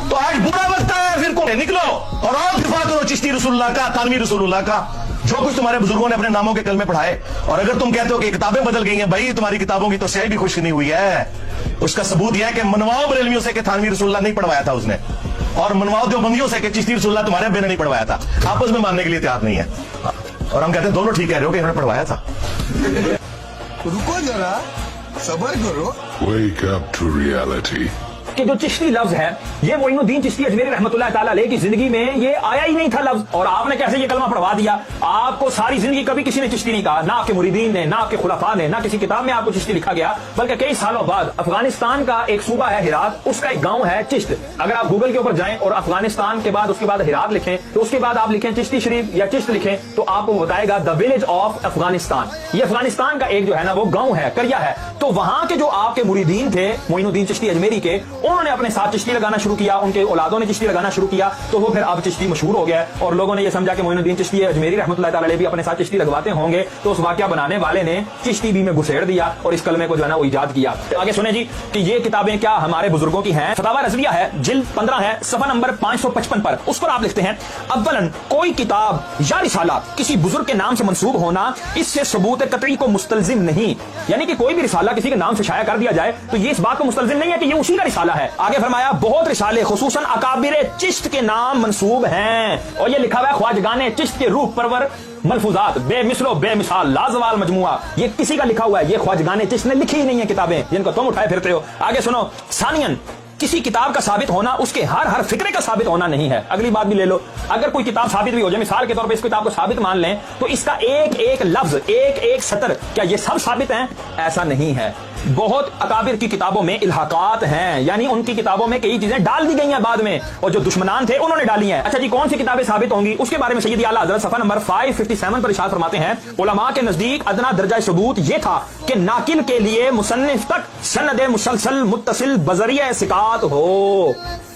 तो आज बुरा वक्त है, फिर को निकलो और दिफा करो चिश्ती रसूलुल्लाह का, थानवी रसूलुल्लाह का, जो कुछ तुम्हारे बुजुर्गों ने अपने नामों के कलमे पढ़ाए। और अगर तुम कहते हो कि किताबें बदल गई हैं, भाई तुम्हारी किताबों की तो स्याही भी खुश नहीं हुई है। उसका सबूत यह है कि मनवाओ बरेलवियों से कि थानवी रसूलुल्लाह नहीं पढ़वाया था उसने, और मनवाओ देवबंदियों से कि चिश्ती रसूलुल्लाह तुम्हारे अब्बे ने नहीं पढ़वाया था। आपस में मानने के लिए तैयार नहीं है, और हम कहते हैं दोनों ठीक कह रहे हो कि इन्होंने पढ़वाया था। रुको जरा, सबर करो। Wake up to reality. कि जो चिश्ती लफ्ज है ये मोइनुद्दीन चिश्ती अजमेरी रहमतुल्लाह ताला अलैह की जिंदगी में ये आया ही नहीं था लफ्ज, और आपने कैसे ये कलमा पढ़वा दिया। आपको सारी जिंदगी कभी किसी ने चिश्ती नहीं कहा, ना आपके मुरीदीन ने, ना आपके खुलफा ने, ना किसी किताब में आपको चिश्ती लिखा गया। बल्कि कई सालों बाद अफगानिस्तान का एक सूबा है हिरात, उसका एक गांव है चिश्त। अगर आप गूगल के ऊपर जाएं और अफगानिस्तान के बाद उसके बाद हिरात लिखें, तो उसके बाद आप लिखें चिश्ती शरीफ या चिश्त लिखें, तो आपको बताएगा द विलेज ऑफ अफगानिस्तान। ये अफगानिस्तान का एक जो है ना वो गांव है, करिया है। तो वहां के जो आपके मुरीदीन थे मोइनुद्दीन चिश्ती अजमेरी के, उन्होंने अपने साथ चिश्ती लगाना शुरू किया, उनके औलादों ने चिश्ती लगाना शुरू किया, तो वो फिर अब चिश्ती मशहूर हो गया और लोगों ने ये समझा कि मोइनुद्दीन चिश्ती अजमेरी रहमतुल्लाह ताला अलैह भी अपने साथ चिश्ती लगवाते होंगे। तो उस वाकया बनाने वाले ने चिश्ती भी में घुसेड़ दिया और इस कलमे को जो है ना वो इजाद किया। आगे सुने जी कि ये किताबें क्या हमारे बुजुर्गों की हैं। फतावा रज़विया है, जिल्द 15 है, सफा नंबर 555 पर। उस पर आप लिखते हैं, अव्वलन कोई किताब या रिसाला किसी बुजुर्ग के नाम से मंसूब होना इससे सबूत कतई को मुस्तलजिम नहीं, यानी कि कोई भी रिसाला किसी के नाम से शाया कर दिया जाए तो ये इस बात को मुस्तलजिम नहीं है कि ये उसी का रिसाला है। आगे फरमाया, बहुत रिसाले खुसूसन अकाबिर चिश्त के नाम मंसूब हैं, और ये लिखा हुआ है ख्वाजगाने चिश्त के रूह परवर मलफूजात बेमिसलो बेमिसाल लाजवाल मजमुआ, ये किसी का लिखा हुआ है, ये ख्वाजगाने चिश्त ने लिखी ही नहीं है किताबें जिनको तुम उठाए फिरते हो। आगे सुनो, सानियन किसी किताब का साबित होना उसके हर फिक्रे का साबित होना नहीं है। अगली बात भी ले लो, अगर कोई किताब साबित भी हो जाए, मिसाल के तौर पे इस किताब को साबित मान लें, तो इसका एक एक लफ्ज, एक एक सतर, क्या ये सब साबित हैं? ऐसा नहीं है। बहुत अकाबिर की किताबों में इल्हाकात हैं, यानी उनकी किताबों में कई चीजें डाल दी गई हैं बाद में, और जो दुश्मनान थे उन्होंने डाली हैं। अच्छा जी, कौन सी किताबें साबित होंगी उसके बारे में सैयदी आला हज़रत सफा नंबर 557 पर इरशाद फरमाते हैं, उलमा के नजदीक अदना दर्जा सबूत यह था कि नाकिल के लिए मुसन्निफ तक सनद मुसलसल मुत्तसिल बजरिया सिकात हो।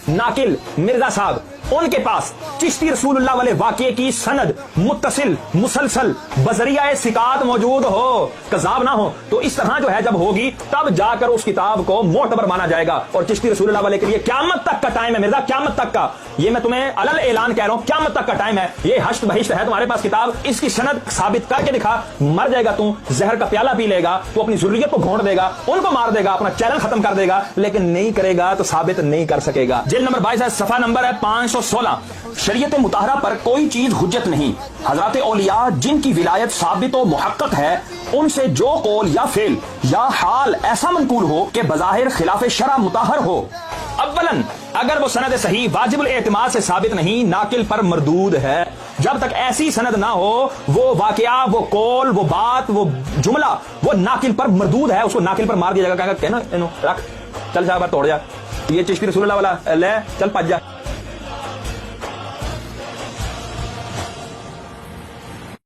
नाकिल मिर्जा साहब, उनके पास चिश्ती रसूलुल्लाह वाले वाक़े की सनद मुत्तसिल मुसलसल बजरिया सिकात मौजूद हो, कज़ाब ना हो। तो इस तरह जो है जब होगी तब जाकर उस किताब को मोतबर माना जाएगा। और चिश्ती रसूलुल्लाह वाले के लिए क़यामत तक का टाइम है मिर्जा, क़यामत तक का, ये मैं तुम्हें अलल ऐलान कह रहा हूं, क़यामत तक का टाइम है। ये हश्त बहिश्त है तुम्हारे पास किताब, इसकी सनद साबित करके दिखा, मर जाएगा तू, जहर का प्याला पी लेगा, तू अपनी ज़ुर्रियत को घोंट देगा, उनको मार देगा, अपना चैनल खत्म कर देगा, लेकिन नहीं करेगा तो साबित नहीं कर सकेगा। जिल्द नंबर 22 है, सफा नंबर है 516। शरीयत मुताहरा पर कोई चीज हुज्जत नहीं। हजरत औलिया जिनकी विलायत साबित व मुहक्कक है, उनसे जो कौल या फेल या हाल ऐसा मनकूल हो कि बज़ाहिर खिलाफ शरा मुताहर हो। अव्वलन अगर वो सनद सही वाजिबुल एतमाद से साबित नहीं, नाकिल पर मरदूद है। जब तक ऐसी सनद ना हो, वो वाकया, वो कौल, वो बात, वो जुमला, वो नाकिल पर मरदूद है, उसको नाकिल पर मार दिया जाएगा। कहना रख, चल जा, तोड़ जा, ये चिश्ती रसूलुल्लाह वाला ले, चल पज जा।